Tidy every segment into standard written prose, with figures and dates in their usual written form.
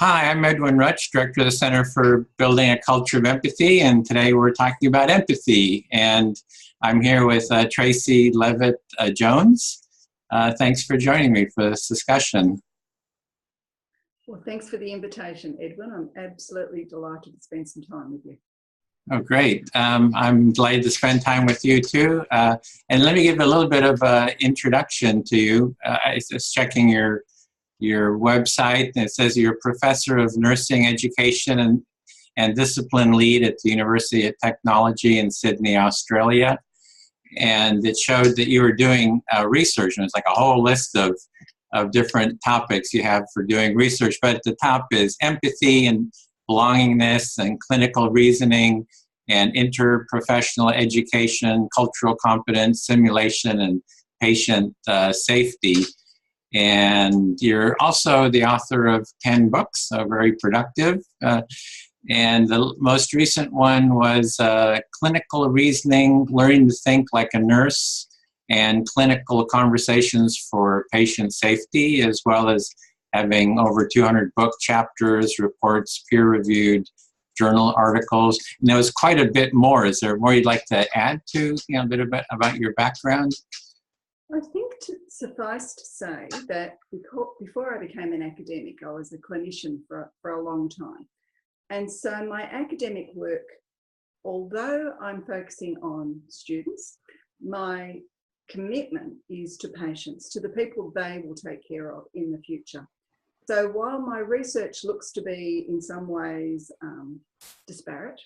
Hi, I'm Edwin Rutsch, Director of the Center for Building a Culture of Empathy, and today we're talking about empathy. And I'm here with Tracy Levett Jones. Thanks for joining me for this discussion. Well, thanks for the invitation, Edwin. I'm absolutely delighted to spend some time with you. Oh, great. I'm delighted to spend time with you too. And let me give a little bit of an introduction to you. I was checking your website, and it says you're a professor of nursing education and discipline lead at the University of Technology in Sydney, Australia. And it showed that you were doing research, and it's like a whole list of different topics you have for doing research. But at the top is empathy and belongingness and clinical reasoning and interprofessional education, cultural competence, simulation, and patient safety. And you're also the author of 10 books, so very productive. And the most recent one was Clinical Reasoning, Learning to Think Like a Nurse, and Clinical Conversations for Patient Safety, as well as having over 200 book chapters, reports, peer-reviewed journal articles. And there was quite a bit more. Is there more you'd like to add to, a bit about your background? I think to suffice to say that before I became an academic, I was a clinician for a long time. And so my academic work, although I'm focusing on students, my commitment is to patients, to the people they will take care of in the future. So while my research looks to be in some ways disparate,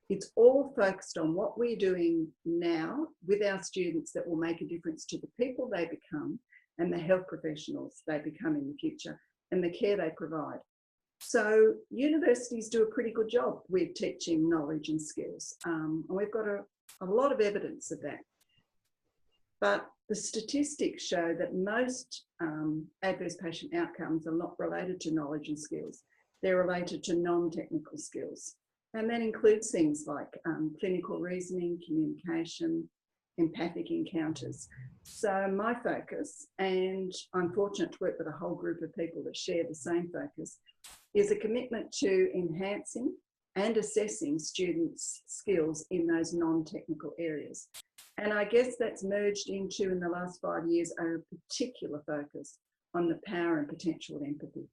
it's all focused on what we're doing now with our students that will make a difference to the people they become and the health professionals they become in the future and the care they provide. So universities do a pretty good job with teaching knowledge and skills. And we've got a lot of evidence of that. But the statistics show that most adverse patient outcomes are not related to knowledge and skills. They're related to non-technical skills. And that includes things like clinical reasoning, communication, empathic encounters. So my focus, and I'm fortunate to work with a whole group of people that share the same focus, is a commitment to enhancing and assessing students' skills in those non-technical areas. And I guess that's merged into, in the last 5 years, a particular focus on the power and potential of empathy.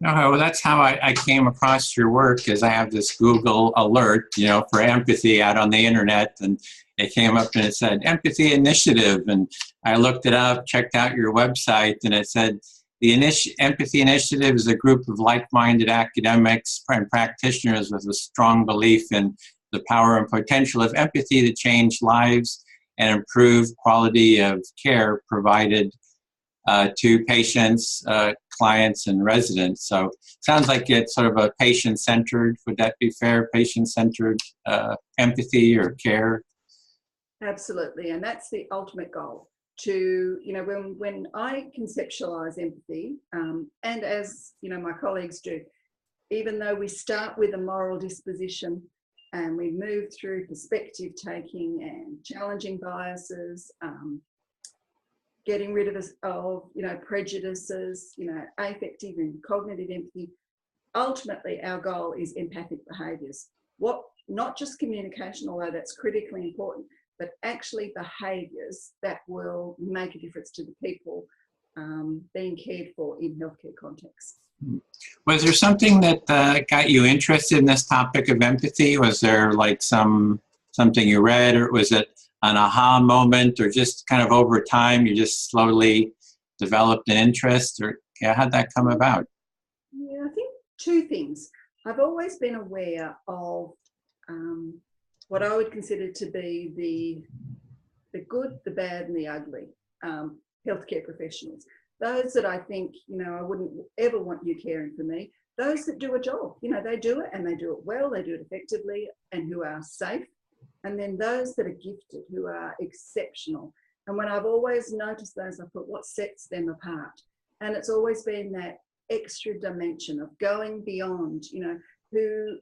Oh, well, that's how I came across your work, is I have this Google alert, for empathy out on the internet, and it came up and it said Empathy Initiative, and I looked it up, checked out your website, and it said the Empathy Initiative is a group of like-minded academics and practitioners with a strong belief in the power and potential of empathy to change lives and improve quality of care provided to patients, clients, and residents. So it sounds like it's sort of a patient-centered, would that be fair? Patient-centered empathy or care? Absolutely, and that's the ultimate goal. To, when I conceptualize empathy, and as, my colleagues do, even though we start with a moral disposition and we move through perspective taking and challenging biases, getting rid of prejudices, affective and cognitive empathy. Ultimately, our goal is empathic behaviours. Not just communication, although that's critically important, but actually behaviours that will make a difference to the people being cared for in healthcare contexts. Was there something that got you interested in this topic of empathy? Was there like something you read, or was it an aha moment, or just kind of over time you just slowly developed an interest, or how'd that come about? Yeah, I think two things. I've always been aware of what I would consider to be the good, the bad, and the ugly healthcare professionals. Those that I think, I wouldn't ever want you caring for me. Those that do a job, they do it and they do it well, they do it effectively, and who are safe. And then those that are gifted, who are exceptional. And when I've always noticed those, I thought, what sets them apart? And it's always been that extra dimension of going beyond, who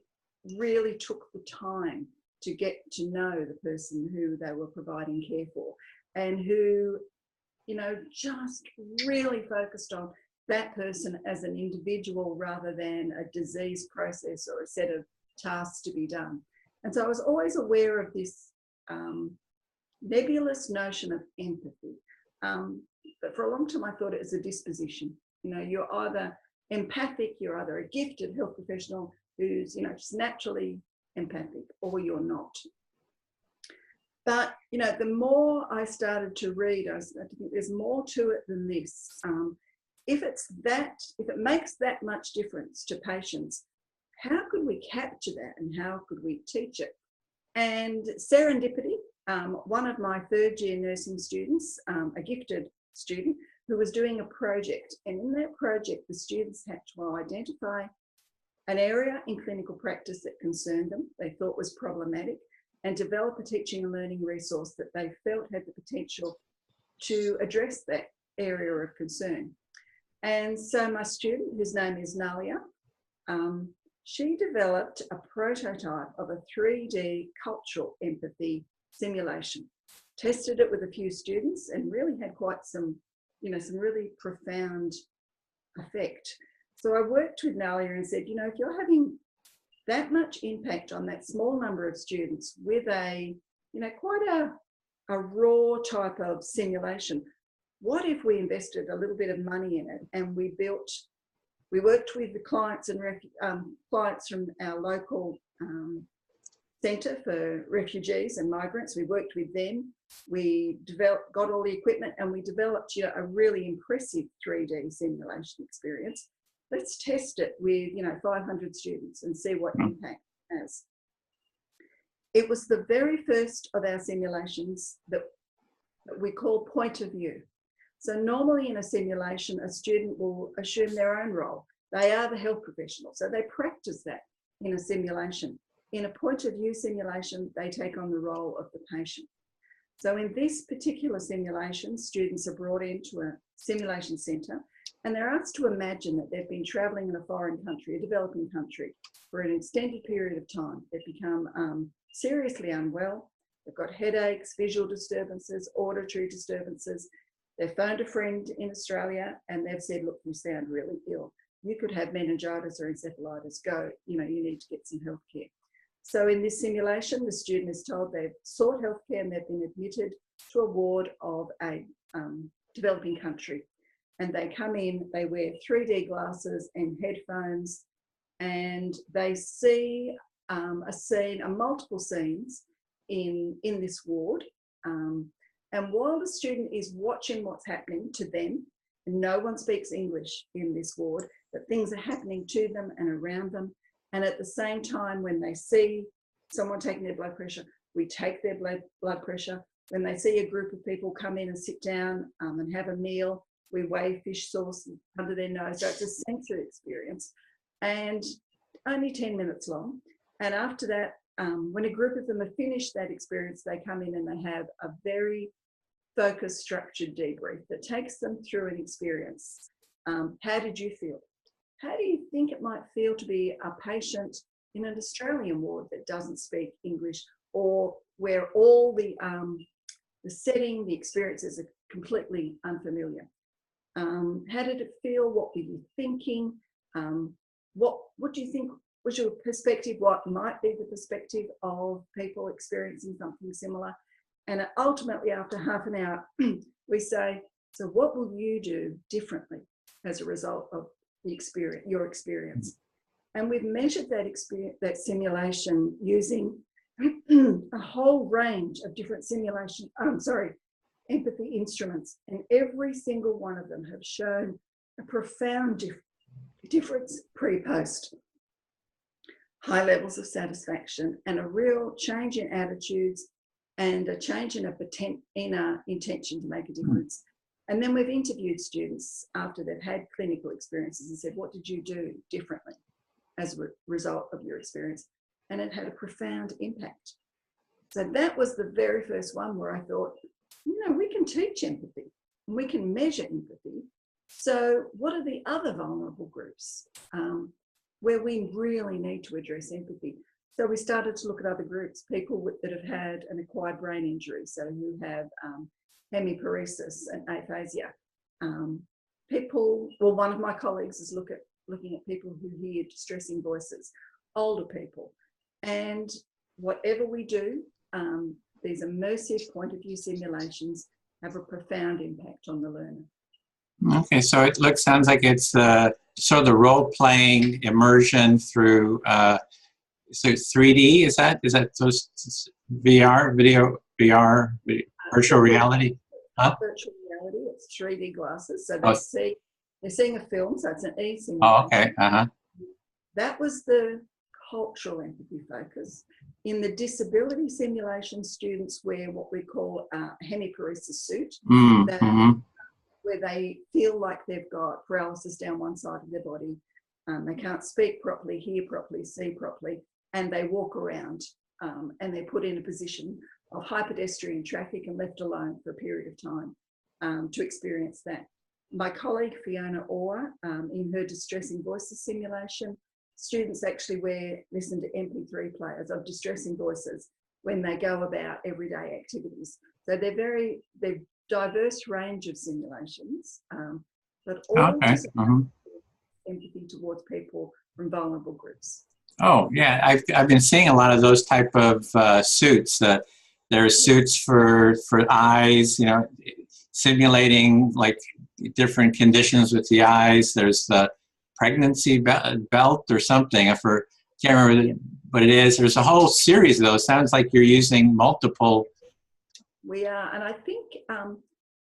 really took the time to get to know the person who they were providing care for, and who, just really focused on that person as an individual rather than a disease process or a set of tasks to be done. And so I was always aware of this nebulous notion of empathy. But for a long time, I thought it was a disposition. You know, you're either empathic, you're either a gifted health professional who's, you know, just naturally empathic, or you're not. But, you know, the more I started to read, I started to think there's more to it than this. If it makes that much difference to patients, how could we capture that and how could we teach it? And serendipity, one of my third-year nursing students, a gifted student, who was doing a project. And in that project, the students had to identify an area in clinical practice that concerned them, they thought was problematic, and develop a teaching and learning resource that they felt had the potential to address that area of concern. And so my student, whose name is Nalia, she developed a prototype of a 3D cultural empathy simulation, tested it with a few students, and really had quite some, you know, some really profound effect. So I worked with Nalia and said, you know, if you're having that much impact on that small number of students with a, you know, quite a raw type of simulation, what if we invested a little bit of money in it and we worked with the clients and clients from our local centre for refugees and migrants. We worked with them. We got all the equipment, and we developed, you know, a really impressive 3D simulation experience. Let's test it with, you know, 500 students and see what impact it has. It was the very first of our simulations that we call point of view. So normally in a simulation, a student will assume their own role. They are the health professional, so they practice that in a simulation. In a point of view simulation, they take on the role of the patient. So in this particular simulation, students are brought into a simulation centre, and they're asked to imagine that they've been travelling in a foreign country, a developing country, for an extended period of time. They've become seriously unwell. They've got headaches, visual disturbances, auditory disturbances. They've phoned a friend in Australia and they've said, look, you sound really ill. You could have meningitis or encephalitis. Go, you know, you need to get some health care. So in this simulation, the student is told they've sought healthcare and they've been admitted to a ward of a developing country. And they come in, they wear 3D glasses and headphones, and they see multiple scenes in this ward. And while the student is watching what's happening to them, and no one speaks English in this ward, but things are happening to them and around them. And at the same time, when they see someone taking their blood pressure, we take their blood pressure. When they see a group of people come in and sit down and have a meal, we wave fish sauce under their nose. So it's a sensory experience, and only 10 minutes long. And after that, when a group of them have finished that experience, they come in and they have a very focused, structured debrief that takes them through an experience. How did you feel? How do you think it might feel to be a patient in an Australian ward that doesn't speak English, or where all the setting, the experiences are completely unfamiliar? How did it feel? What were you thinking? What do you think was your perspective? What might be the perspective of people experiencing something similar? And ultimately, after half an hour, we say, so what will you do differently as a result of your experience? And we've measured that simulation using a whole range of different empathy instruments, and every single one of them have shown a profound difference pre-post. High levels of satisfaction and a real change in attitudes and a change in inner intention to make a difference. And then we've interviewed students after they've had clinical experiences and said, what did you do differently as a result of your experience? And it had a profound impact. So that was the very first one where I thought, you know, we can teach empathy and we can measure empathy. So what are the other vulnerable groups where we really need to address empathy? So we started to look at other groups, people that have had an acquired brain injury, so who have hemiparesis and aphasia, people, well, one of my colleagues is looking at people who hear distressing voices, older people. And whatever we do, these immersive point of view simulations have a profound impact on the learner. Okay, so it sounds like it's sort of the role-playing immersion through so 3D. Is that those VR, virtual reality? Huh? Virtual reality. It's 3D glasses, so Oh. they're seeing a film, so it's an e-simulation. Oh, okay. That was the cultural empathy focus. In the disability simulation, students wear what we call a hemiparesis suit, where they feel like they've got paralysis down one side of their body. They can't speak properly, hear properly, see properly, and they walk around and they're put in a position of high pedestrian traffic and left alone for a period of time to experience that. My colleague Fiona Orr, in her distressing voices simulation, students actually listen to MP3 players of distressing voices when they go about everyday activities. So they're diverse range of simulations, but all just empathy towards people from vulnerable groups. Oh yeah, I've been seeing a lot of those type of suits. There are suits for eyes, you know, simulating like different conditions with the eyes. There's the pregnancy belt or something. I can't remember what it is. There's a whole series of those. Sounds like you're using multiple. We are, and I think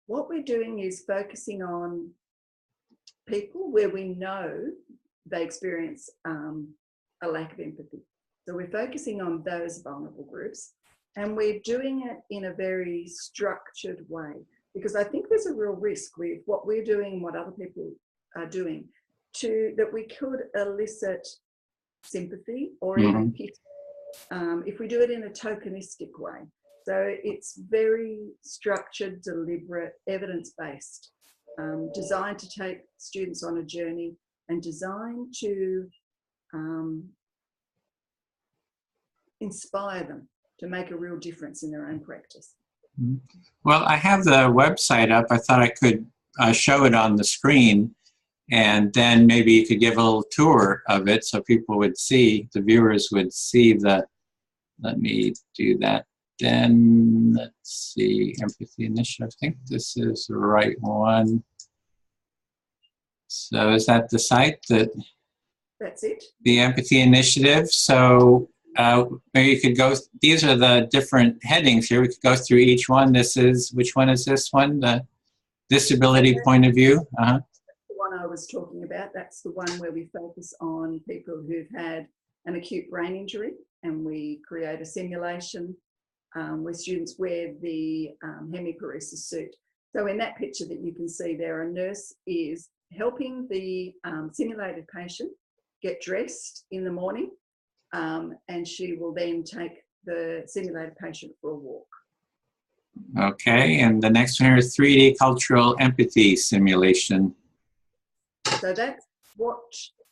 what we're doing is focusing on people where we know they experience a lack of empathy. So we're focusing on those vulnerable groups, and we're doing it in a very structured way, because I think there's a real risk with what we're doing and what other people are doing that we could elicit sympathy or even pity if we do it in a tokenistic way. So it's very structured, deliberate, evidence-based, designed to take students on a journey and designed to inspire them to make a real difference in their own practice. Well, I have the website up. I thought I could show it on the screen, and then maybe you could give a little tour of it so people would see, the viewers would see let me do that. Then let's see, Empathy Initiative. I think this is the right one. So is that the site That's it. The Empathy Initiative. So maybe you could go, these are the different headings here. We could go through each one. Which one is this one? The disability point of view? That's the one I was talking about. That's the one where we focus on people who've had an acute brain injury, and we create a simulation where students wear the hemiparesis suit. So in that picture that you can see there, a nurse is helping the simulated patient get dressed in the morning, and she will then take the simulated patient for a walk. Okay, and the next one here is 3D cultural empathy simulation. So that's what,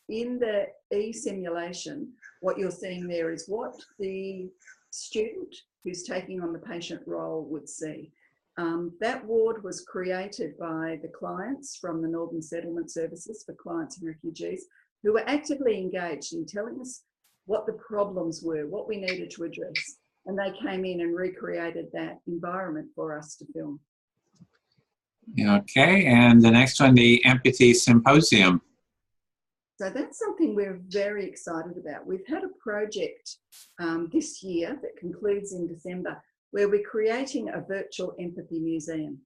in the e-simulation, what you're seeing there is what the student who's taking on the patient role would see. That ward was created by the clients from the Northern Settlement Services for clients and refugees, who were actively engaged in telling us what the problems were, what we needed to address. And they came in and recreated that environment for us to film. Okay, and the next one, the Empathy Symposium. So that's something we're very excited about. We've had a project this year that concludes in December, where we're creating a virtual empathy museum,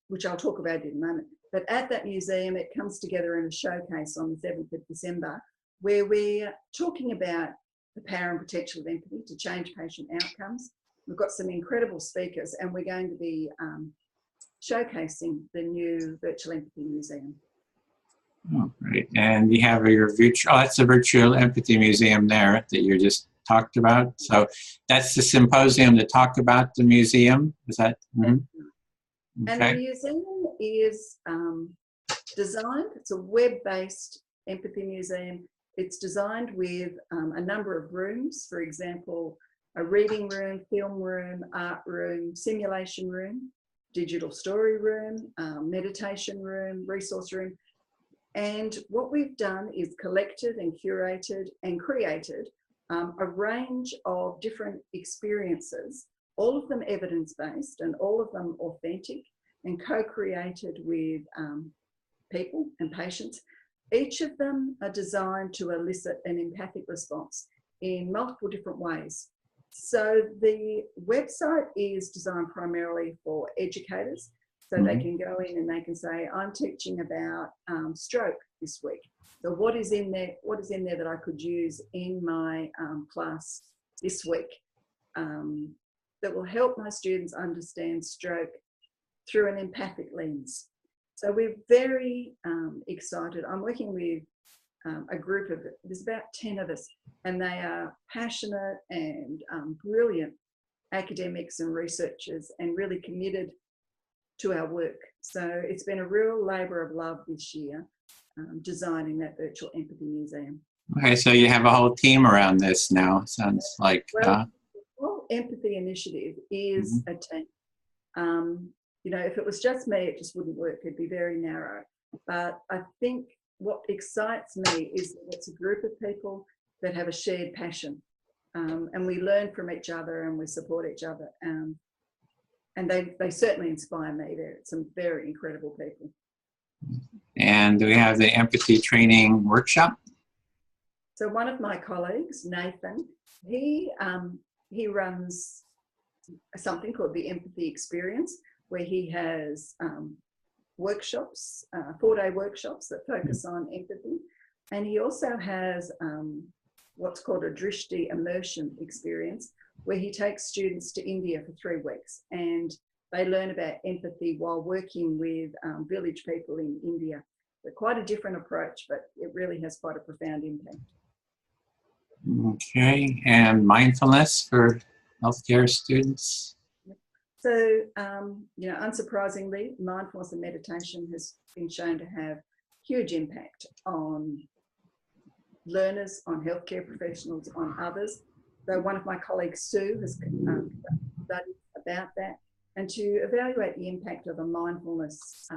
which I'll talk about in a moment. But at that museum, it comes together in a showcase on the 7th of December, where we're talking about the power and potential of empathy to change patient outcomes. We've got some incredible speakers, and we're going to be showcasing the new virtual empathy museum. Oh, great. And you have your virtual, that's the virtual empathy museum there that you just talked about. So that's the symposium to talk about the museum. Is that? Mm-hmm. And Okay. the museum is designed, it's a web-based empathy museum. It's designed with a number of rooms, for example, a reading room, film room, art room, simulation room. digital story room, meditation room, resource room. And what we've done is collected and curated and created a range of different experiences, all of them evidence-based and all of them authentic and co-created with people and patients. Each of them are designed to elicit an empathic response in multiple different ways. So the website is designed primarily for educators, so they can go in and they can say, I'm teaching about stroke this week. So what is in there that I could use in my class this week that will help my students understand stroke through an empathic lens. So we're very excited. I'm working with a group of, there's about 10 of us, and they are passionate and brilliant academics and researchers and really committed to our work. So it's been a real labour of love this year, designing that virtual empathy museum. Okay, so you have a whole team around this now. Sounds like. Well, the whole empathy initiative is a team. You know, if it was just me, it just wouldn't work. It'd be very narrow. But I think what excites me is that it's a group of people that have a shared passion, and we learn from each other and we support each other. And they certainly inspire me. They're some very incredible people. And we have the empathy training workshop. So one of my colleagues, Nathan, he runs something called the Empathy Experience, where he has workshops, 4-day workshops that focus on empathy. And he also has what's called a Drishti immersion experience, where he takes students to India for 3 weeks and they learn about empathy while working with village people in India. So quite a different approach, but it really has quite a profound impact. Okay, and mindfulness for healthcare students. So, you know, unsurprisingly, mindfulness and meditation has been shown to have huge impact on learners, on healthcare professionals, on others. So one of my colleagues, Sue, has studied about that, and to evaluate the impact of a mindfulness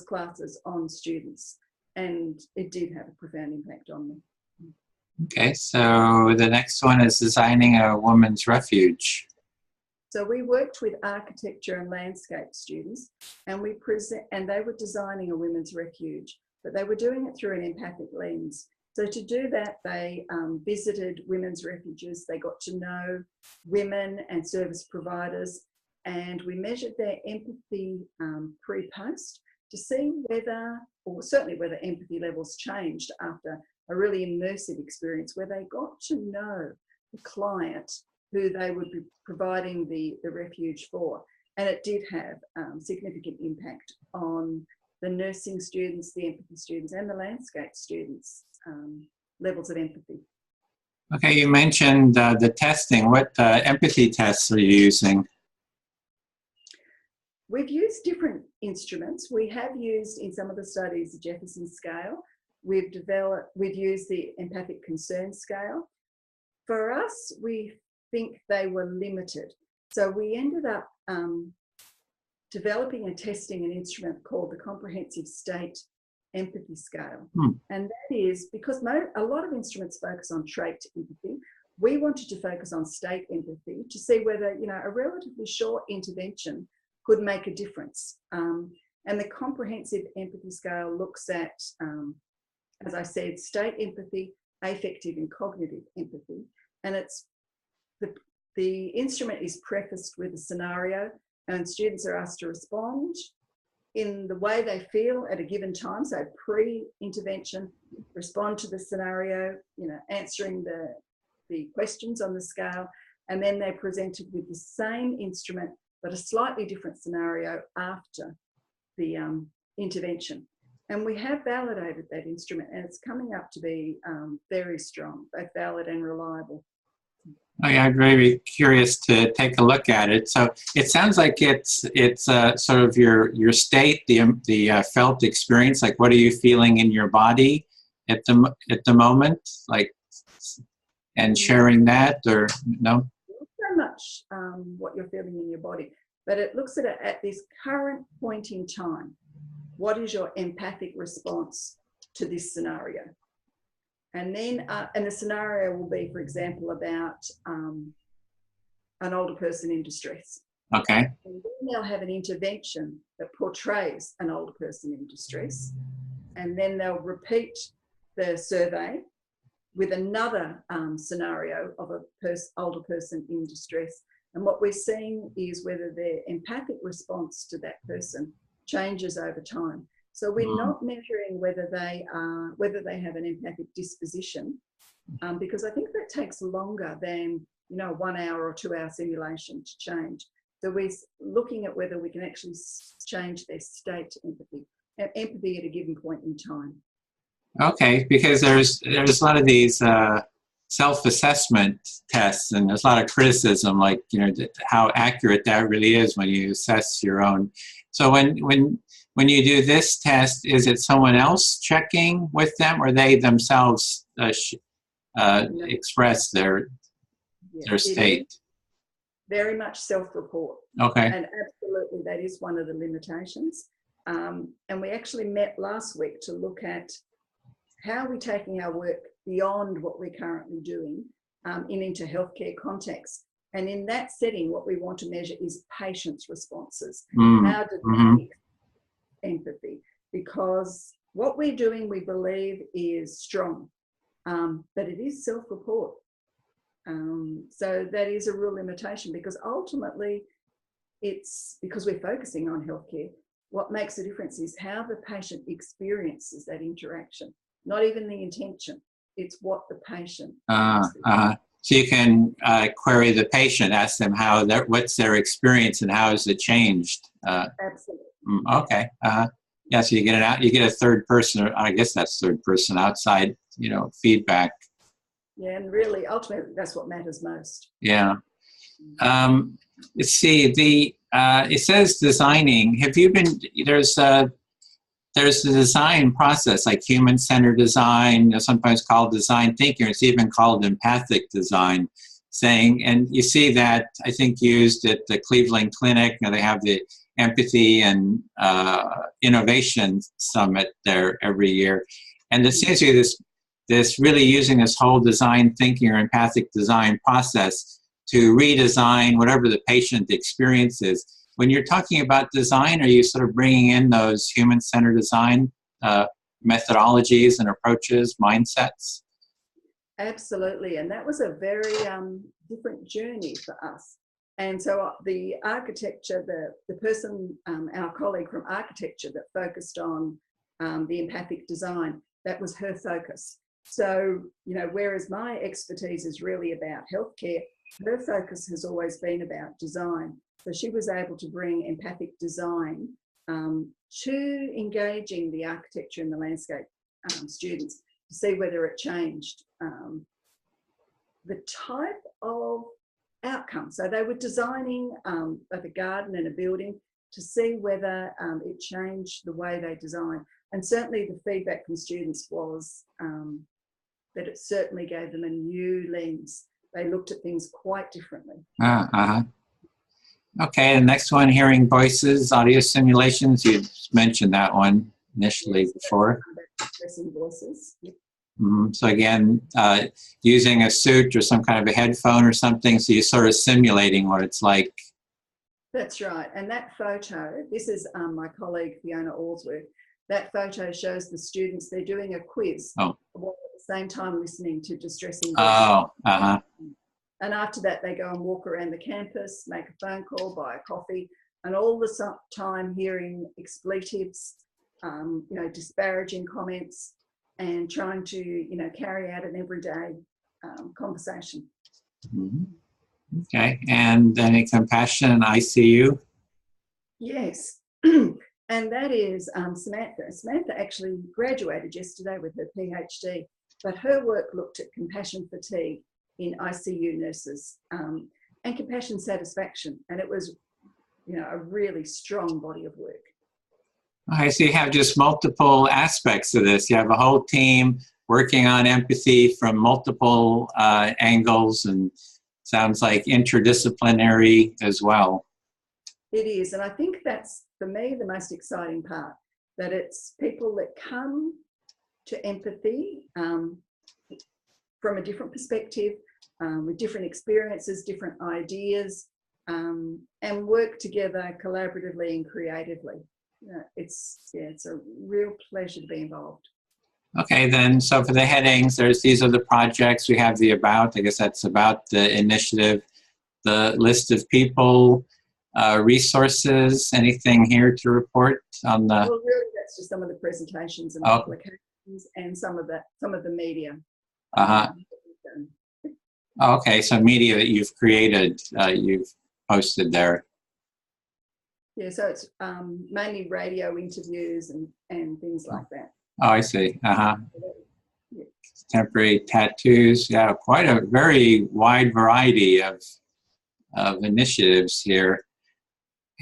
classes on students, and it did have a profound impact on them. Okay, so the next one is designing a woman's refuge. So we worked with architecture and landscape students, and they were designing a women's refuge, but they were doing it through an empathic lens. So to do that, they visited women's refuges. They got to know women and service providers, and we measured their empathy pre-post to see whether empathy levels changed after a really immersive experience where they got to know the client who they would be providing the refuge for. And it did have significant impact on the nursing students, the empathy students, and the landscape students' levels of empathy. Okay, you mentioned the testing. What empathy tests are you using? We've used different instruments. We have used in some of the studies the Jefferson scale. We've used the empathic concern scale. For us, we think they were limited. So we ended up developing and testing an instrument called the Comprehensive State Empathy Scale. And that is because a lot of instruments focus on trait empathy. We wanted to focus on state empathy to see whether, you know, a relatively short intervention could make a difference. And the Comprehensive Empathy Scale looks at, as I said, state empathy, affective and cognitive empathy. And it's the instrument is prefaced with a scenario, and students are asked to respond in the way they feel at a given time. So pre-intervention, respond to the scenario, you know, answering the questions on the scale, and then they're presented with the same instrument but a slightly different scenario after the intervention. And we have validated that instrument, and it's coming up to be very strong, both valid and reliable. Oh, yeah, I'm very curious to take a look at it. So it sounds like it's sort of your state, the felt experience. Like, what are you feeling in your body at the moment? Like, and sharing that, or no? Not so much what you're feeling in your body. but it looks at it at this current point in time. What is your empathic response to this scenario? And then, and the scenario will be, for example, about an older person in distress. Okay. And then they'll have an intervention that portrays an older person in distress. And then they'll repeat the survey with another scenario of a older person in distress. And what we're seeing is whether their empathic response to that person changes over time. So we're not measuring whether they have an empathic disposition, because I think that takes longer than, you know, a 1 hour or 2 hour simulation to change. So we're looking at whether we can actually change their state to empathy at a given point in time. Okay, because there's a lot of these self-assessment tests, and there's a lot of criticism, like, you know, how accurate that really is when you assess your own. So when you do this test, is it someone else checking with them, or they themselves express their state? Very much self-report. Okay. And absolutely, that is one of the limitations. And we actually met last week to look at how we're taking our work beyond what we're currently doing into healthcare context. And in that setting, what we want to measure is patients' responses. How do they empathy? Because what we're doing, we believe, is strong, but it is self-report. So that is a real limitation, because ultimately it's because we're focusing on healthcare. What makes the difference is how the patient experiences that interaction, not even the intention. It's what the patient. So you can query the patient, ask them what's their experience and how has it changed. Absolutely. Okay. Yeah. So you get a third person, or I guess that's third person outside, you know, feedback. Yeah, and really, ultimately, that's what matters most. Yeah. Let's see. It says designing. Have you been? There's the design process, like human-centered design, you know, sometimes called design thinking. It's even called empathic design. And you see that, I think, used at the Cleveland Clinic. You know, they have the Empathy and Innovation Summit there every year, and it seems to be this really using this whole design thinking or empathic design process to redesign whatever the patient experience is. When you're talking about design, are you sort of bringing in those human-centered design methodologies and approaches, mindsets? Absolutely, and that was a very different journey for us. And so the architecture, the person, our colleague from architecture that focused on the empathic design, that was her focus. So, you know, whereas my expertise is really about healthcare, her focus has always been about design. So she was able to bring empathic design to engaging the architecture and the landscape students to see whether it changed the type of outcome. So they were designing like a garden and a building to see whether it changed the way they design. And certainly the feedback from students was that it certainly gave them a new lens. They looked at things quite differently. Okay, the next one, hearing voices, audio simulations. You mentioned that one initially before. Expressing voices. Yep. So again, using a suit or some kind of a headphone or something, so you're sort of simulating what it's like. That's right. And that photo, this is my colleague Fiona Allsworth. That photo shows the students, they're doing a quiz while at the same time listening to distressing voices. And after that, they go and walk around the campus, make a phone call, buy a coffee, and all the time hearing expletives, you know, disparaging comments, and trying to, you know, carry out an everyday conversation. Okay, and any compassion in ICU? Yes, and that is Samantha. Samantha actually graduated yesterday with her PhD, but her work looked at compassion fatigue in ICU nurses and compassion satisfaction, and it was, you know, a really strong body of work. Okay, so you have just multiple aspects of this. You have a whole team working on empathy from multiple angles, and sounds like interdisciplinary as well. It is. And I think that's, for me, the most exciting part, that it's people that come to empathy from a different perspective, with different experiences, different ideas, and work together collaboratively and creatively. It's a real pleasure to be involved. Okay, then, so for the headings, these are the projects. We have the about, I guess that's about the initiative, the list of people, resources, anything here to report on the... Well, really, that's just some of the presentations and applications and some of the media. Okay, so media that you've created, you've posted there. Yeah, so it's mainly radio interviews and things like that. Oh, I see. Yeah. Temporary tattoos. Yeah, quite a very wide variety of initiatives here.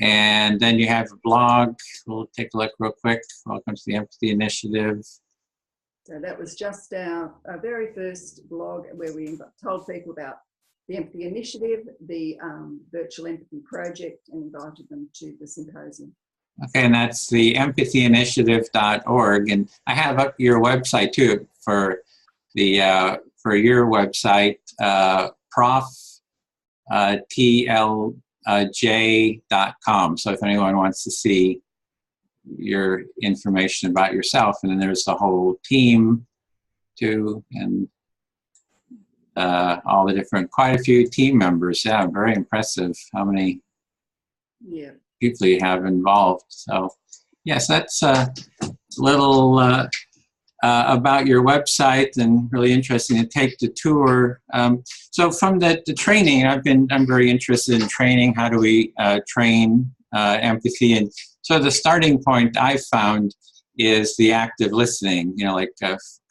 And then you have a blog. We'll take a look real quick. Welcome to the Empathy Initiative. So that was just our very first blog where we told people about the Empathy Initiative, the Virtual Empathy Project, and invited them to the symposium. Okay, and that's the empathyyinitiative.org. And I have up your website too for the for your website, proftlj.com. So if anyone wants to see your information about yourself, and then there's the whole team too, and all the different, quite a few team members. Yeah, very impressive how many people you have involved. So yes, that's a little about your website, and really interesting to take the tour. So from the training, I'm very interested in training. How do we train empathy? And so the starting point I found is the active listening, like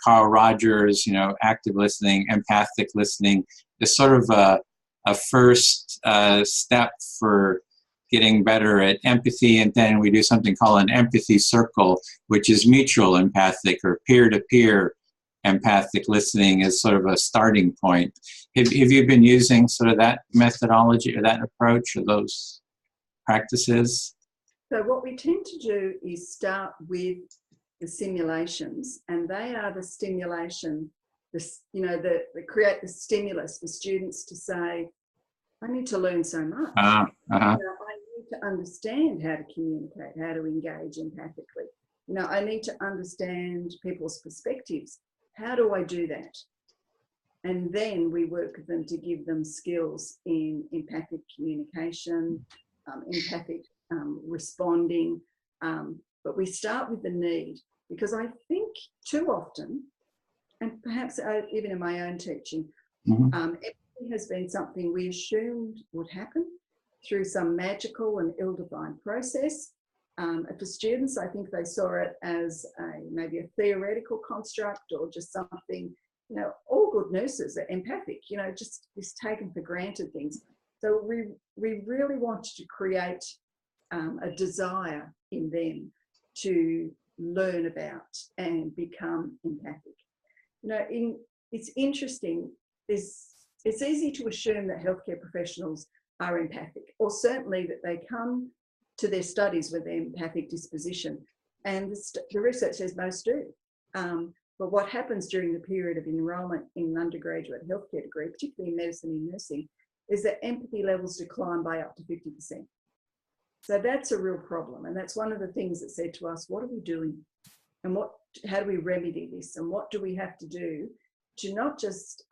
Carl Rogers, active listening, empathic listening is sort of a first step for getting better at empathy. And then we do something called an empathy circle, which is mutual empathic or peer-to-peer empathic listening as sort of a starting point. Have you been using sort of that methodology or that approach or those practices? So what we tend to do is start with the simulations, and they are the stimulation, they create the stimulus for students to say, I need to learn so much. I need to understand how to communicate, how to engage empathically. I need to understand people's perspectives. How do I do that? And then we work with them to give them skills in empathic communication, empathic responding. But we start with the need, because I think too often, and perhaps even in my own teaching, empathy has been something we assumed would happen through some magical and ill-defined process. For students, I think they saw it as maybe a theoretical construct, or just something, all good nurses are empathic, just this taken for granted things. So we really wanted to create a desire in them to learn about and become empathic. It's interesting, it's easy to assume that healthcare professionals are empathic, or certainly that they come to their studies with an empathic disposition. And the research says most do. But what happens during the period of enrolment in an undergraduate healthcare degree, particularly in medicine and nursing, is that empathy levels decline by up to 50%. So that's a real problem. And that's one of the things that said to us, what are we doing? And how do we remedy this? And what do we have to do to not just,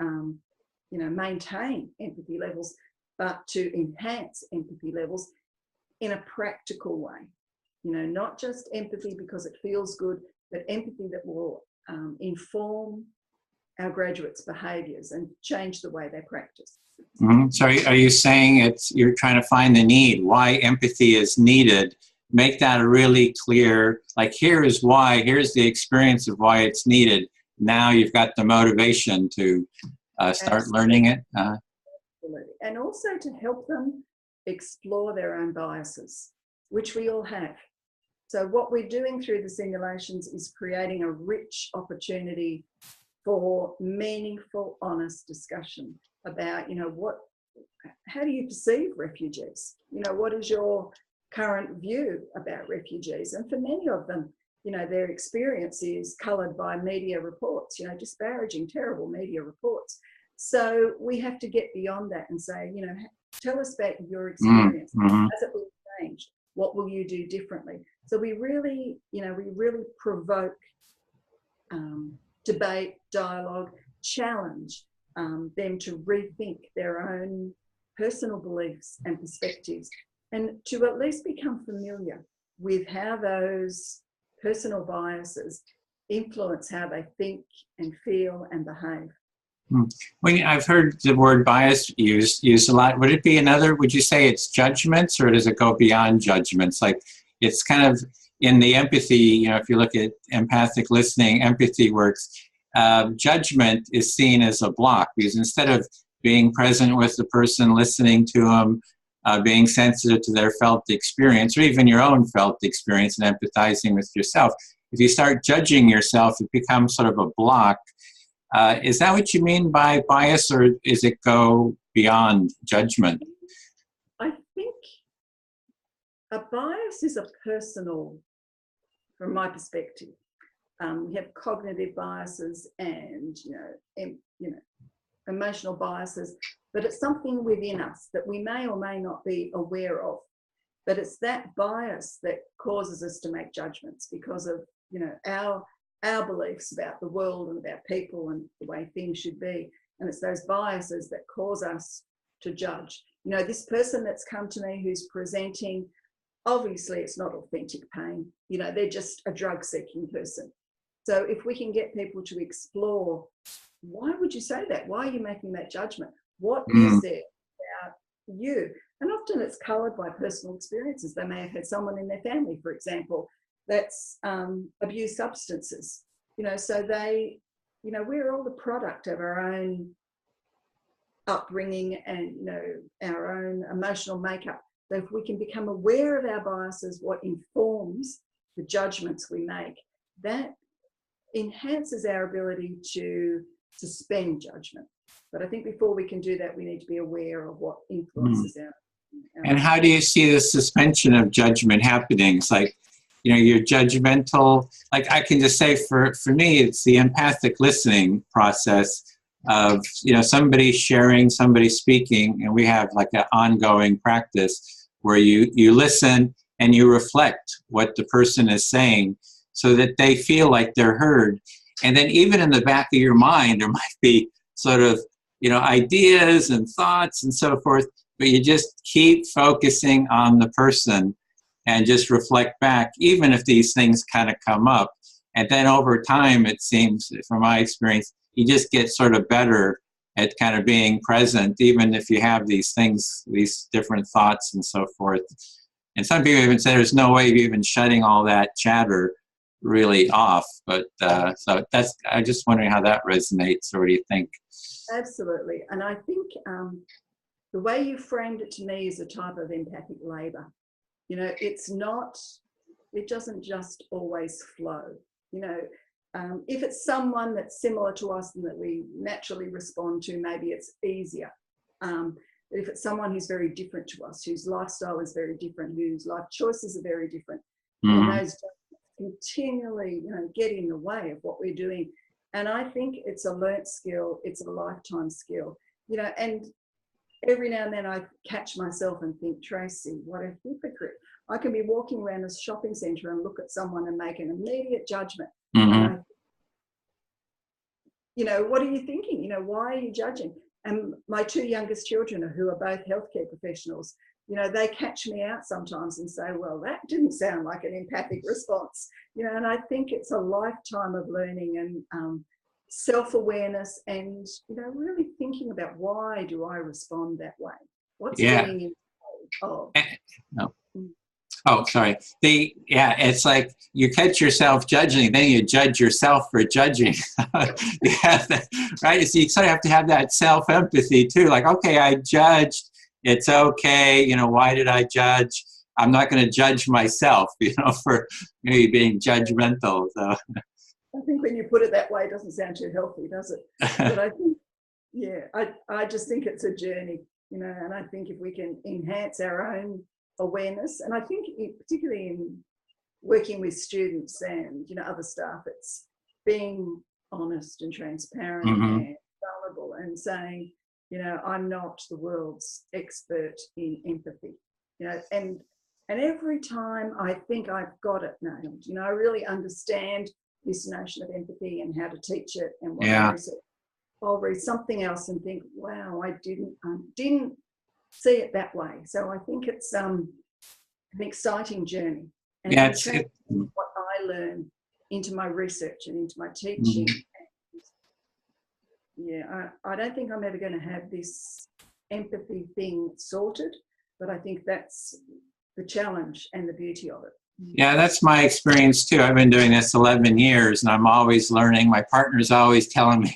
maintain empathy levels, but to enhance empathy levels in a practical way? Not just empathy because it feels good, but empathy that will inform our graduates' behaviours and change the way they practice. So are you saying you're trying to find the need, why empathy is needed, make that really clear, like here's why, here's the experience of why it's needed. Now you've got the motivation to start learning it. Absolutely. And also to help them explore their own biases, which we all have. So what we're doing through the simulations is creating a rich opportunity for meaningful, honest discussion about, how do you perceive refugees? What is your current view about refugees. And for many of them, you know, their experience is coloured by media reports, you know, disparaging, terrible media reports. So we have to get beyond that and say, you know, tell us about your experience. Has it been changed? What will you do differently? So we really, you know, we really provoke debate, dialogue, challenge them to rethink their own personal beliefs and perspectives, and to at least become familiar with how those personal biases influence how they think and feel and behave. When I've heard the word bias used a lot, would it be another, would you say it's judgments, or does it go beyond judgments? Like, it's kind of in the empathy, you know, if you look at empathic listening, empathy works, judgment is seen as a block, because instead of being present with the person, listening to them, being sensitive to their felt experience, or even your own felt experience, and empathizing with yourself, if you start judging yourself, it becomes sort of a block. Is that what you mean by bias, or is it go beyond judgment? I think a bias is a personal, from my perspective. We have cognitive biases and, you know, emotional biases, but it's something within us that we may or may not be aware of. But it's that bias that causes us to make judgments because of, you know, our beliefs about the world and about people and the way things should be. And it's those biases that cause us to judge. You know, this person that's come to me who's presenting, obviously it's not authentic pain. You know, they're just a drug-seeking person. So if we can get people to explore, why would you say that? Why are you making that judgment? What is there about you? And often it's coloured by personal experiences. They may have had someone in their family, for example, that's abused substances. You know, so they, you know, we're all the product of our own upbringing and, you know, our own emotional makeup. So if we can become aware of our biases, what informs the judgments we make, that enhances our ability to suspend judgment. But I think before we can do that, we need to be aware of what influences our And how do you see the suspension of judgment happening? It's like, you know, you're judgmental. Like, I can just say for me, it's the empathic listening process of, you know, somebody sharing, somebody speaking, and we have like an ongoing practice where you listen and you reflect what the person is saying so that they feel like they're heard. And then even in the back of your mind, there might be sort of, you know, ideas and thoughts and so forth, but you just keep focusing on the person and just reflect back, even if these things kind of come up. And then over time, it seems, from my experience, you just get sort of better at kind of being present, even if you have these things, these different thoughts and so forth. And some people even say there's no way of even shutting all that chatter really off. But so that's, I'm just wondering how that resonates, or what do you think? Absolutely. And I think the way you framed it to me is a type of empathic labour. You know, it's not, it doesn't just always flow. You know, if it's someone that's similar to us and that we naturally respond to, maybe it's easier. But if it's someone who's very different to us, whose lifestyle is very different, whose life choices are very different, and those continually, you know, get in the way of what we're doing. And I think it's a learnt skill, it's a lifetime skill, you know. And every now and then I catch myself and think, Tracy, what a hypocrite. I can be walking around a shopping centre and look at someone and make an immediate judgment. And you know, what are you thinking? You know, why are you judging? And my two youngest children, who are both healthcare professionals, you know, they catch me out sometimes and say, well, that didn't sound like an empathic response. You know, and I think it's a lifetime of learning and self-awareness and, you know, really thinking about, why do I respond that way? What's getting in the way of? Oh, sorry. It's like you catch yourself judging, then you judge yourself for judging. Right? So you sort of have to have that self-empathy too. Like, okay, I judged. It's okay. You know, why did I judge? I'm not going to judge myself, you know, for maybe being judgmental. So. I think when you put it that way, it doesn't sound too healthy, does it? But I think, I just think it's a journey, you know, and I think if we can enhance our own awareness. And I think particularly in working with students and, other staff, it's being honest and transparent and vulnerable and saying, I'm not the world's expert in empathy, and every time I think I've got it nailed, I really understand this notion of empathy and how to teach it and what I research. I'll read something else and think, wow, I didn't see it that way. So I think it's an exciting journey. And what I learn into my research and into my teaching. I don't think I'm ever going to have this empathy thing sorted, but I think that's the challenge and the beauty of it. Yeah, that's my experience too. I've been doing this 11 years and I'm always learning. My partner's always telling me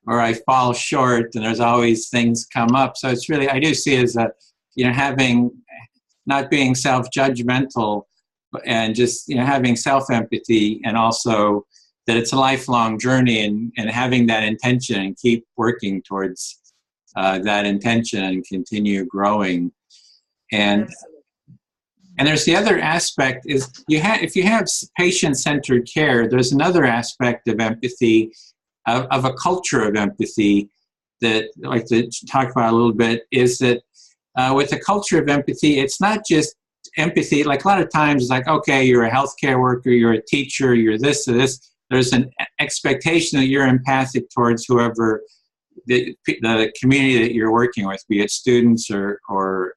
where I fall short, and there's always things come up. So it's really, I do see it as not being self-judgmental and just, having self-empathy, and also that it's a lifelong journey, and having that intention and keep working towards that intention and continue growing. And there's the other aspect is if you have patient-centered care, there's another aspect of empathy, of a culture of empathy that I'd like to talk about a little bit, is that with a culture of empathy, it's not just empathy. Like a lot of times it's like, okay, you're a healthcare worker, you're a teacher, you're this or this. There's an expectation that you're empathic towards whoever the community that you're working with, be it students or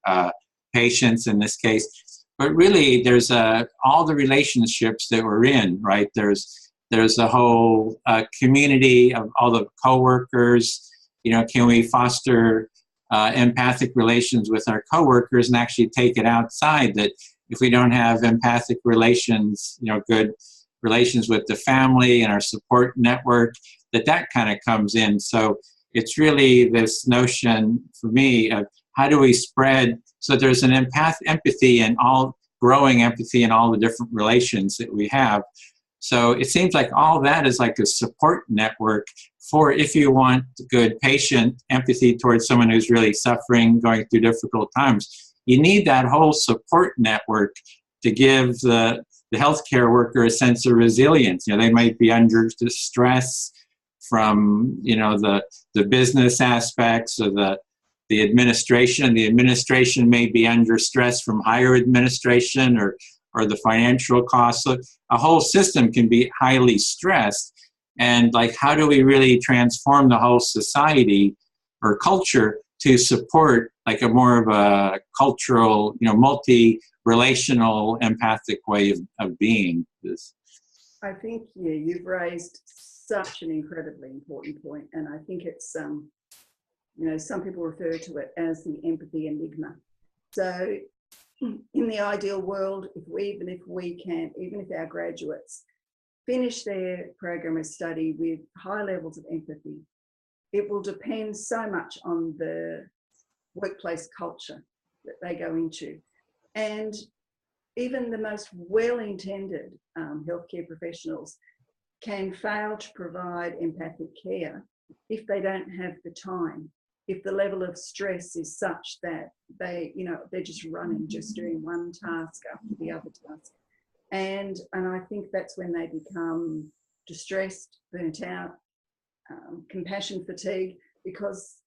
patients in this case. But really, there's all the relationships that we're in, right? There's a whole community of all the coworkers. Can we foster empathic relations with our coworkers and actually take it outside? That if we don't have empathic relations, good relations with the family and our support network, that kind of comes in. So it's really this notion for me of how do we spread so there's an empathy and growing empathy in all the different relations that we have. So it seems like all that is like a support network for if you want good patient empathy towards someone who's really suffering, going through difficult times. You need that whole support network to give the healthcare worker a sense of resilience. They might be under distress from, the business aspects or the administration. The administration may be under stress from higher administration or the financial costs. So a whole system can be highly stressed. And how do we really transform the whole society or culture to support a more of a cultural, multi-relational, empathic way of being? I think, you've raised such an incredibly important point. And I think it's, some people refer to it as the empathy enigma. So in the ideal world, even if our graduates finish their program of study with high levels of empathy, it will depend so much on the workplace culture that they go into. And even the most well-intended healthcare professionals can fail to provide empathic care if they don't have the time, if the level of stress is such that they're just running, just doing one task after the other task. And I think that's when they become distressed, burnt out, compassion fatigue, because,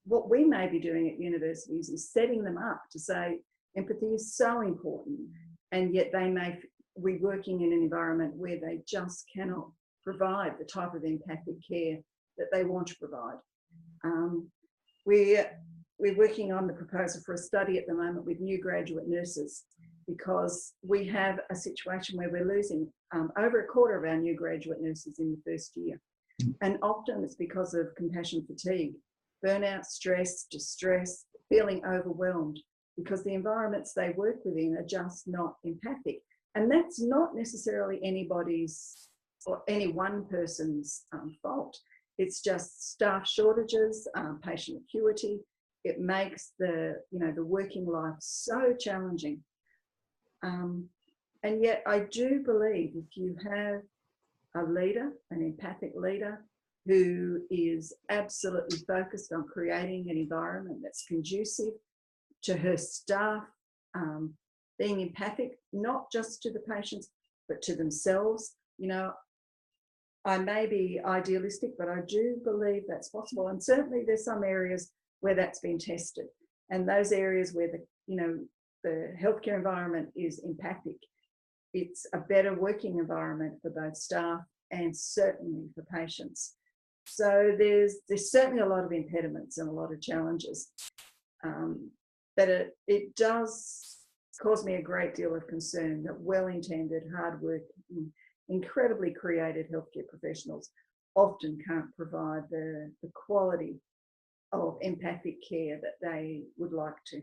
what we may be doing at universities is setting them up to say empathy is so important, and yet they may be working in an environment where they just cannot provide the type of empathic care that they want to provide. We're working on the proposal for a study at the moment with new graduate nurses, because we have a situation where we're losing over a quarter of our new graduate nurses in the first year. And often it's because of compassion fatigue, burnout, stress, distress, feeling overwhelmed, because the environments they work within are just not empathic. And that's not necessarily anybody's or any one person's fault. It's just staff shortages, patient acuity. It makes the working life so challenging. And yet I do believe if you have a leader, an empathic leader, who is absolutely focused on creating an environment that's conducive to her staff being empathic, not just to the patients, but to themselves. You know, I may be idealistic, but I do believe that's possible. And certainly there's some areas where that's been tested. And those areas where the healthcare environment is empathic, it's a better working environment for both staff and certainly for patients. So there's certainly a lot of impediments and a lot of challenges. But it does cause me a great deal of concern that well-intended, hard-working, incredibly creative healthcare professionals often can't provide the quality of empathic care that they would like to.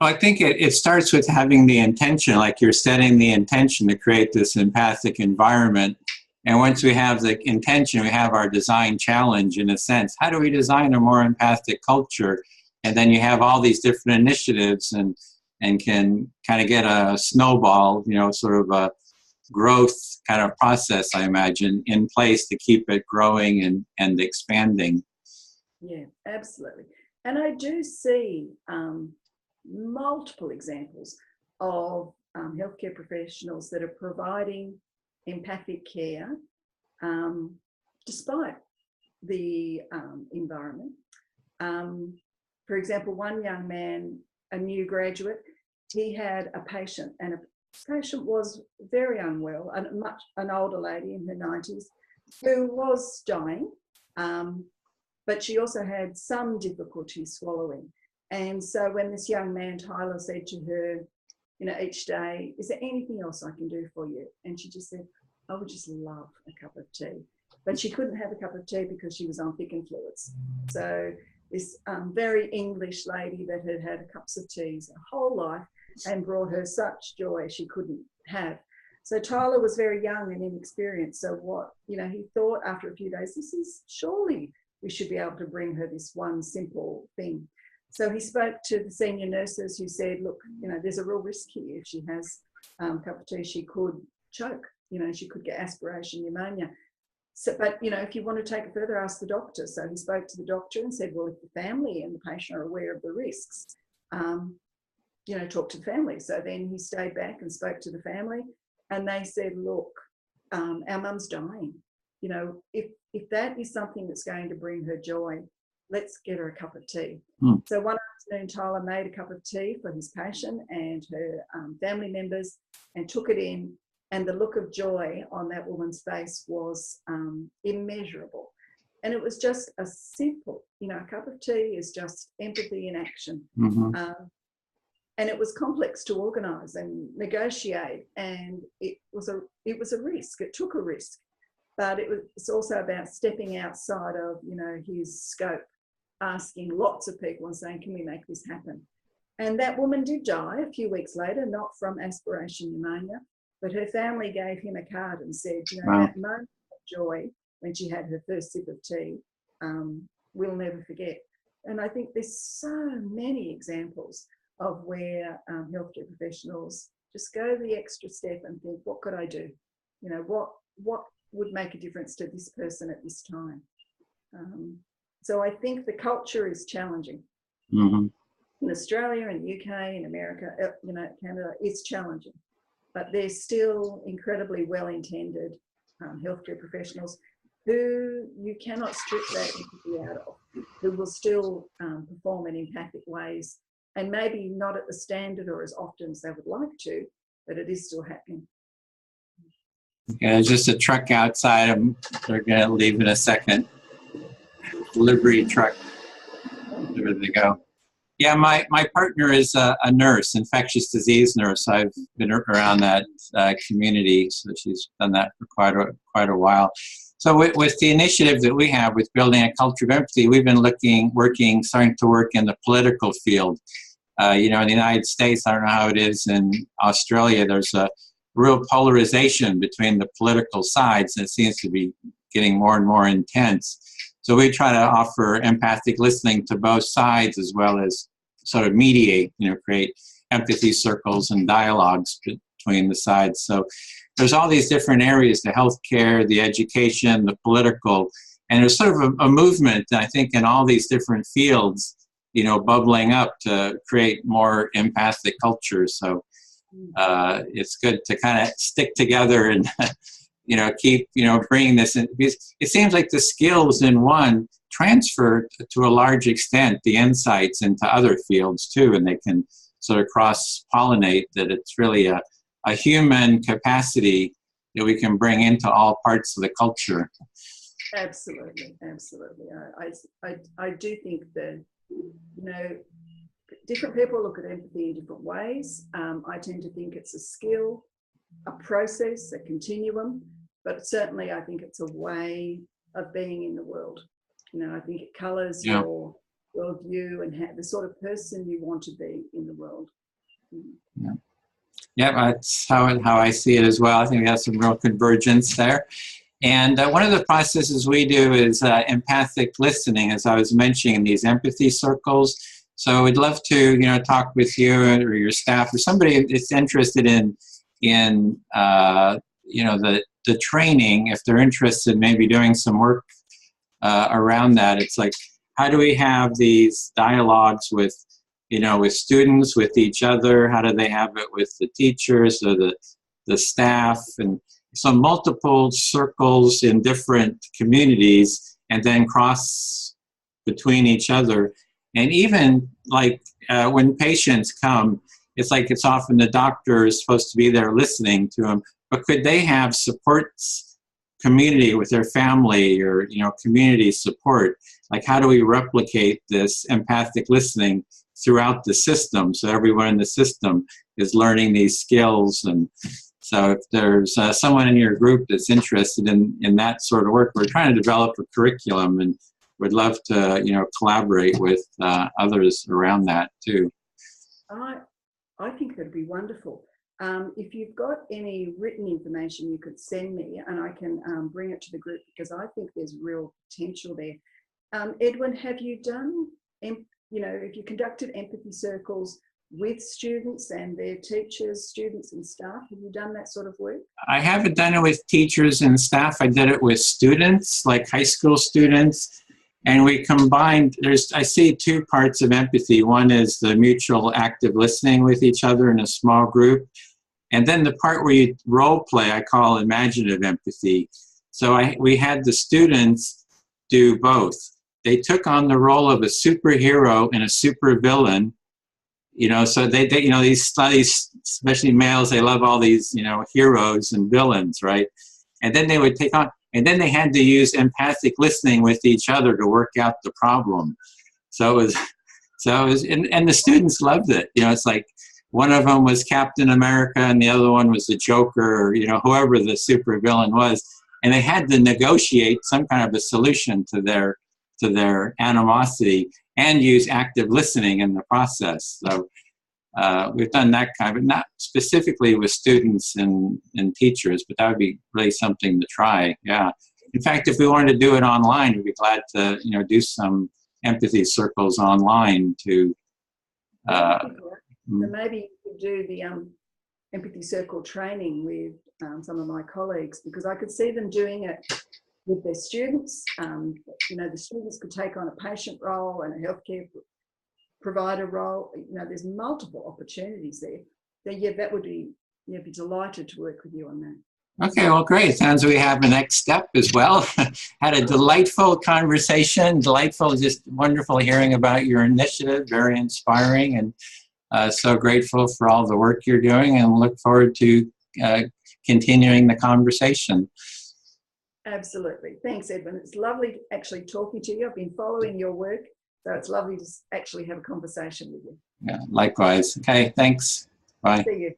I think it starts with having the intention, like you're setting the intention to create this empathic environment. And once we have the intention, we have our design challenge in a sense. How do we design a more empathic culture? And then you have all these different initiatives and can kind of get a snowball, sort of a growth kind of process, I imagine, in place to keep it growing and expanding. Yeah, absolutely. And I do see multiple examples of healthcare professionals that are providing empathic care despite the environment. For example, one young man, a new graduate, he had a patient, and a patient was very unwell, an older lady in her 90s who was dying, but she also had some difficulty swallowing. And so when this young man, Tyler, said to her, each day, is there anything else I can do for you? And she just said, I would just love a cup of tea. But she couldn't have a cup of tea because she was on thickened fluids. So this very English lady that had had cups of teas her whole life and brought her such joy she couldn't have. So Tyler was very young and inexperienced. So what, he thought after a few days, surely we should be able to bring her this one simple thing. So he spoke to the senior nurses who said, look, there's a real risk here. If she has a cup of tea, she could choke, she could get aspiration pneumonia. So, but, if you want to take it further, ask the doctor. So he spoke to the doctor and said, well, if the family and the patient are aware of the risks, talk to the family. So then he stayed back and spoke to the family, and they said, look, our mum's dying. If that is something that's going to bring her joy, let's get her a cup of tea. So one afternoon, Tyler made a cup of tea for his patient and her family members and took it in. And the look of joy on that woman's face was immeasurable. And it was just a simple, a cup of tea is just empathy in action. Mm-hmm. And it was complex to organise and negotiate. And it was a risk. It took a risk. But it's also about stepping outside of, his scope, asking lots of people and saying, can we make this happen? And that woman did die a few weeks later, not from aspiration pneumonia, but her family gave him a card and said, Wow. That moment of joy when she had her first sip of tea, we'll never forget. And I think there's so many examples of where healthcare professionals just go the extra step and think, what could I do? What would make a difference to this person at this time? So I think the culture is challenging. Mm-hmm. In Australia, in the UK, in America, Canada, it's challenging. But there's still incredibly well-intended healthcare professionals who you cannot strip that empathy out of, who will still perform in empathic ways, and maybe not at the standard or as often as they would like to, but it is still happening. Yeah, there's just a truck outside. They're going to leave in a second. Delivery truck. There they go. Yeah, my partner is a nurse, infectious disease nurse. I've been around that community, so she's done that for quite a while. So with the initiative that we have with building a culture of empathy, we've been starting to work in the political field. In the United States, I don't know how it is in Australia, there's a real polarization between the political sides, and it seems to be getting more and more intense. So we try to offer empathic listening to both sides, as well as sort of mediate, create empathy circles and dialogues between the sides. So there's all these different areas, the healthcare, the education, the political, and there's sort of a movement, I think, in all these different fields bubbling up to create more empathic cultures. So it's good to kind of stick together and keep bringing this in, because it seems like the skills in one transfer to a large extent the insights into other fields too, and they can sort of cross-pollinate. That it's really a human capacity that we can bring into all parts of the culture. Absolutely. I do think that different people look at empathy in different ways. I tend to think it's a skill, a process, a continuum, but certainly I think it's a way of being in the world. I think it colours your worldview and the sort of person you want to be in the world. Yeah, that's how I see it as well. I think we have some real convergence there. And one of the processes we do is empathic listening, as I was mentioning, in these empathy circles. So we'd love to, talk with you or your staff or somebody that's interested in the training, if they're interested in maybe doing some work around that. It's like, how do we have these dialogues with students, with each other? How do they have it with the teachers or the staff? And so multiple circles in different communities, and then cross between each other. And even like when patients come, it's like it's often the doctor is supposed to be there listening to them, but could they have supports community with their family or, community support? Like, how do we replicate this empathic listening throughout the system, so everyone in the system is learning these skills? And so if there's someone in your group that's interested in that sort of work, we're trying to develop a curriculum and would love to, collaborate with others around that too. I think that'd be wonderful. If you've got any written information you could send me, and I can bring it to the group, because I think there's real potential there. Edwin, have you done, if you conducted empathy circles with students and their teachers, students and staff, have you done that sort of work? I haven't done it with teachers and staff. I did it with students, like high school students. And we combined, I see two parts of empathy. One is the mutual active listening with each other in a small group. And then the part where you role play, I call imaginative empathy. So we had the students do both. They took on the role of a superhero and a supervillain. So they these studies, especially males, they love all these, heroes and villains, right? And then they would take on, and then they had to use empathic listening with each other to work out the problem. So it was, and the students loved it. It's like one of them was Captain America and the other one was the Joker, or, whoever the supervillain was. And they had to negotiate some kind of a solution to their animosity and use active listening in the process. So we've done that kind of, not specifically with students and teachers, but that would be really something to try. Yeah. In fact, if we wanted to do it online, we'd be glad to, do some empathy circles online to. So maybe you could do the empathy circle training with some of my colleagues, because I could see them doing it with their students. The students could take on a patient role and a healthcare provider role. There's multiple opportunities there. So yeah, that would be, be delighted to work with you on that. Okay, well, great. Sounds we have the next step as well. Had a delightful conversation. Just wonderful hearing about your initiative. Very inspiring, and so grateful for all the work you're doing, and look forward to continuing the conversation. Absolutely. Thanks, Edwin. It's lovely actually talking to you. I've been following your work, so it's lovely to actually have a conversation with you. Yeah, likewise. Okay, thanks. Bye. See you.